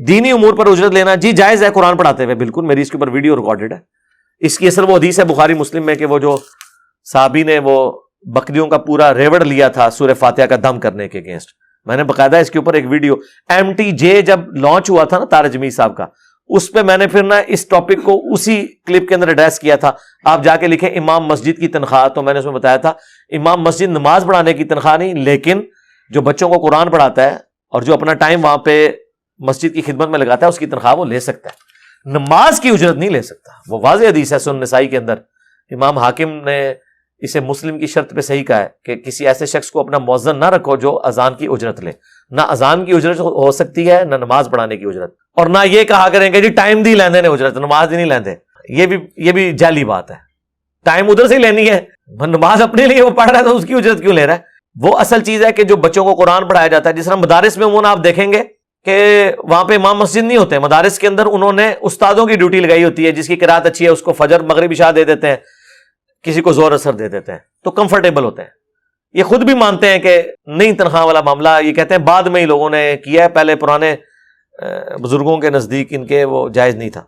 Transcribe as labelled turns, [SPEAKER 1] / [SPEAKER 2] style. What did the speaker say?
[SPEAKER 1] دینی امور پر اجرت لینا جی جائز ہے قرآن پڑھاتے ہوئے، بالکل، میری اس کے اوپر ویڈیو ریکارڈڈ ہے. اس کی اصل وہ حدیث ہے بخاری مسلم میں کہ وہ جو صحابی نے وہ بکریوں کا پورا ریوڑ لیا تھا سورہ فاتحہ کا دم کرنے کے اگینسٹ، میں نے باقاعدہ اس کے اوپر ایک ویڈیو MTJ جب لانچ ہوا تھا نا طارق جمیل صاحب کا، اس پہ میں نے پھر نا اس ٹاپک کو اسی کلپ کے اندر ایڈریس کیا تھا. آپ جا کے لکھیں امام مسجد کی تنخواہ، تو میں نے اس میں بتایا تھا امام مسجد نماز پڑھانے کی تنخواہ نہیں، لیکن جو بچوں کو قرآن پڑھاتا ہے اور جو اپنا ٹائم وہاں پہ مسجد کی خدمت میں لگاتا ہے اس کی تنخواہ وہ لے سکتا ہے، نماز کی اجرت نہیں لے سکتا. وہ واضح حدیث ہے سنن نسائی کے اندر، امام حاکم نے اسے مسلم کی شرط پہ صحیح کہا ہے کہ کسی ایسے شخص کو اپنا مؤذن نہ رکھو جو اذان کی اجرت لے. نہ اذان کی اجرت ہو سکتی ہے، نہ نماز پڑھانے کی اجرت، اور نہ یہ کہا کریں کہ جی ٹائم دی لیندے نے اجرت، نماز ہی نہیں لیندے. یہ بھی جعلی بات ہے. ٹائم ادھر سے ہی لینی ہے، نماز اپنے لیے وہ پڑھ رہا ہے تو اس کی اجرت کیوں لے رہا ہے؟ وہ اصل چیز ہے کہ جو بچوں کو قرآن پڑھایا جاتا ہے، جس طرح مدارس میں عموماً آپ دیکھیں گے کہ وہاں پہ امام مسجد نہیں ہوتے، مدارس کے اندر انہوں نے استادوں کی ڈیوٹی لگائی ہوتی ہے، جس کی قرات اچھی ہے اس کو فجر مغرب عشاء دے دیتے ہیں، کسی کو زور اثر دے دیتے ہیں، تو کمفرٹیبل ہوتے ہیں. یہ خود بھی مانتے ہیں کہ نہیں تنخواہ والا معاملہ، یہ کہتے ہیں بعد میں ہی لوگوں نے کیا ہے، پہلے پرانے بزرگوں کے نزدیک ان کے وہ جائز نہیں تھا.